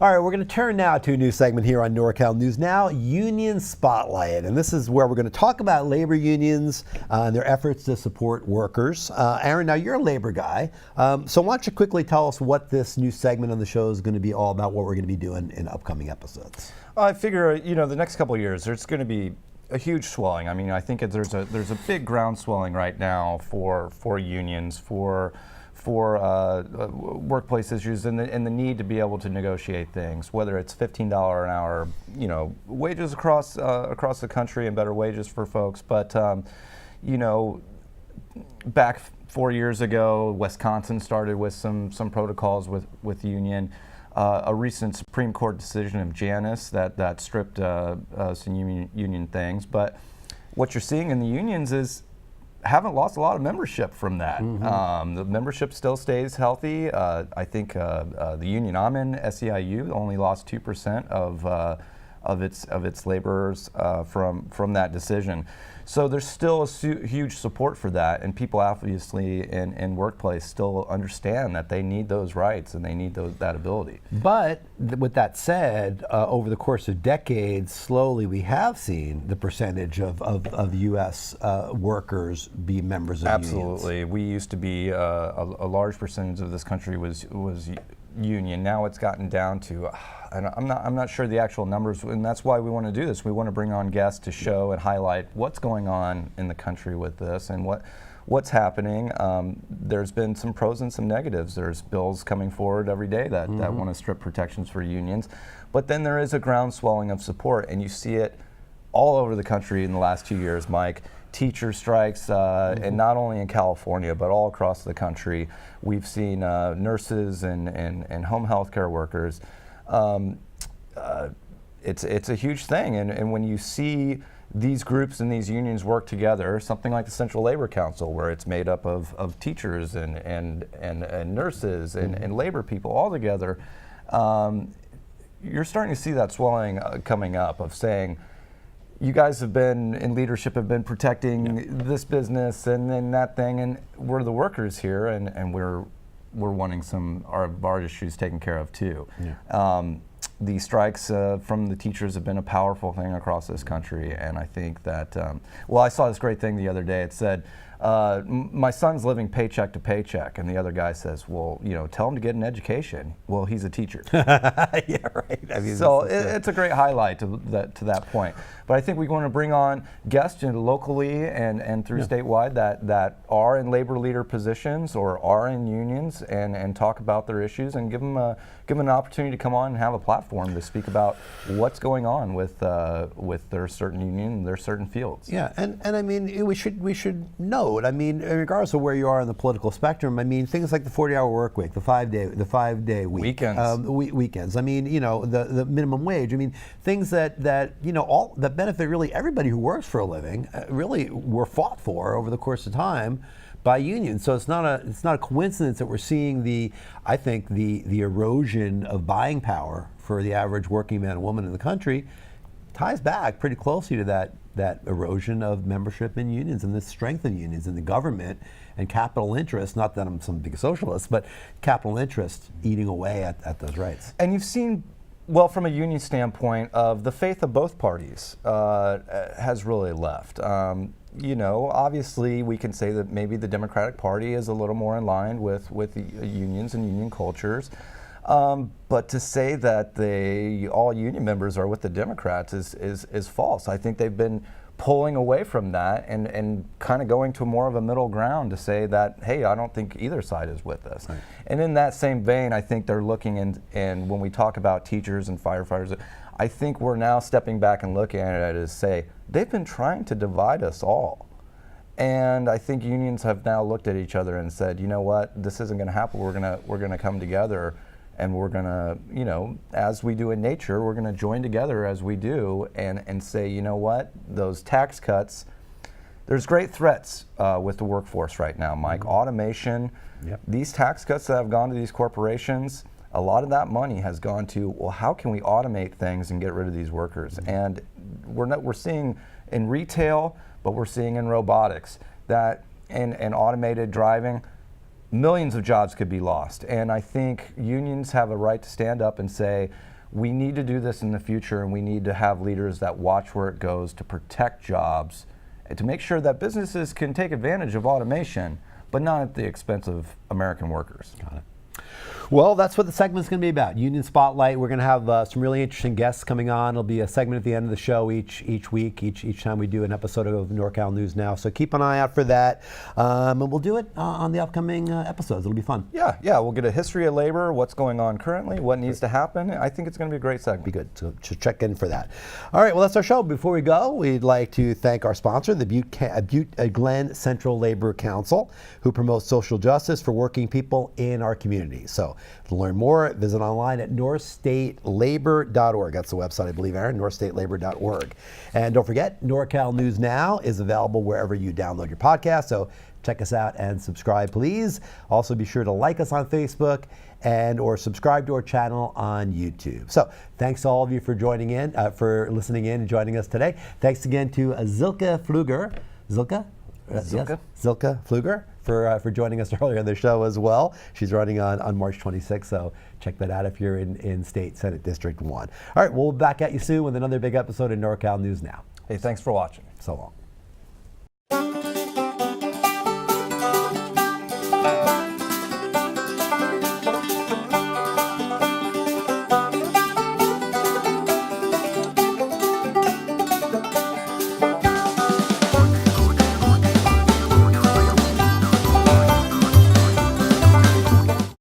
All right, we're going to turn now to a new segment here on NorCal News Now, Union Spotlight. And this is where we're going to talk about labor unions and their efforts to support workers. Aaron, now you're a labor guy, so why don't you quickly tell us what this new segment on the show is going to be all about, what we're going to be doing in upcoming episodes. I figure, the next couple of years, there's going to be a huge swelling. I mean, I think there's a big ground swelling right now for unions, for workplace issues and the need to be able to negotiate things, whether it's $15 an hour, wages across the country and better wages for folks. But back 4 years ago, Wisconsin started with some protocols with union. A recent Supreme Court decision of Janus that stripped some union things. But what you're seeing in the unions is haven't lost a lot of membership from that. Mm-hmm. The membership still stays healthy. I think the union I'm in, SEIU, only lost 2% of its laborers from that decision. So there's still a huge support for that, and people obviously in workplace still understand that they need those rights and they need that ability. But with that said, over the course of decades, slowly we have seen the percentage of U.S. Workers be members of Absolutely. unions. We used to be a large percentage of this country was union. Now it's gotten down to, and I'm not sure the actual numbers, and that's why we want to do this. We want to bring on guests to show and highlight what's going on in the country with this and what's happening. There's been some pros and some negatives. There's bills coming forward every day that want to strip protections for unions, but then there is a groundswelling of support, and you see it all over the country in the last 2 years, Mike. Teacher strikes, and not only in California, but all across the country. We've seen nurses and home health care workers. It's a huge thing, and when you see these groups and these unions work together, something like the Central Labor Council, where it's made up of teachers and nurses and labor people all together, you're starting to see that swelling coming up of saying, you guys have been in leadership, have been protecting this business and then that thing, and we're the workers here, and we're wanting some of our issues taken care of too. Yeah. The strikes from the teachers have been a powerful thing across this country, and I think that, I saw this great thing the other day. It said, my son's living paycheck to paycheck, and the other guy says, well, tell him to get an education. Well, he's a teacher. Yeah, right. I mean, so it's a great highlight to that point. But I think we want to bring on guests locally and through statewide that are in labor leader positions or are in unions and talk about their issues and give them an opportunity to come on and have a platform to speak about what's going on with their certain union and their certain fields. Yeah, and I mean, we should note, I mean, regardless of where you are on the political spectrum, I mean, things like the 40-hour work week, the five day week. Weekends. Weekends. I mean, the minimum wage. I mean, things that benefit really everybody who works for a living really were fought for over the course of time by unions. So it's not a coincidence that we're seeing the erosion of buying power for the average working man and woman in the country ties back pretty closely to that erosion of membership in unions and the strength of unions in the government and capital interest, not that I'm some big socialist, but capital interest eating away at those rights. And you've seen, well, from a union standpoint, of the faith of both parties has really left. Obviously we can say that maybe the Democratic Party is a little more in line with the unions and union cultures. But to say that all union members are with the Democrats is false. I think they've been pulling away from that and kind of going to more of a middle ground to say that, hey, I don't think either side is with us. Right. And in that same vein, I think they're looking and when we talk about teachers and firefighters, I think we're now stepping back and looking at it as say, they've been trying to divide us all. And I think unions have now looked at each other and said, you know what, this isn't going to happen. We're gonna come together, and we're going to, as we do in nature, we're going to join together as we do and say, you know what, those tax cuts, there's great threats with the workforce right now, Mike. Mm-hmm. Automation, these tax cuts that have gone to these corporations, a lot of that money has gone to, well, how can we automate things and get rid of these workers? Mm-hmm. And we're seeing in retail, but we're seeing in robotics that and automated driving, millions of jobs could be lost. And I think unions have a right to stand up and say, we need to do this in the future, and we need to have leaders that watch where it goes to protect jobs and to make sure that businesses can take advantage of automation, but not at the expense of American workers. Got it. Well, that's what the segment's going to be about. Union Spotlight. We're going to have some really interesting guests coming on. It'll be a segment at the end of the show each week, each time we do an episode of NorCal News Now. So keep an eye out for that, and we'll do it on the upcoming episodes. It'll be fun. Yeah, we'll get a history of labor, what's going on currently, what needs to happen. I think it's going to be a great segment. Be good. So check in for that. All right. Well, that's our show. Before we go, we'd like to thank our sponsor, the Butte Glen Central Labor Council, who promotes social justice for working people in our community. So to learn more, visit online at northstatelabor.org. That's the website, I believe, Aaron, northstatelabor.org. And don't forget, NorCal News Now is available wherever you download your podcast. So check us out and subscribe, please. Also, be sure to like us on Facebook and or subscribe to our channel on YouTube. So thanks to all of you for joining in, for listening in and joining us today. Thanks again to Zilka Pfluger. Zilka? Zilka? Yes, Zilka Pfluger for joining us earlier in the show as well. She's running on March 26th, so check that out if you're in State Senate District 1. All right, we'll be back at you soon with another big episode of NorCal News Now. Hey, thanks for watching. So long.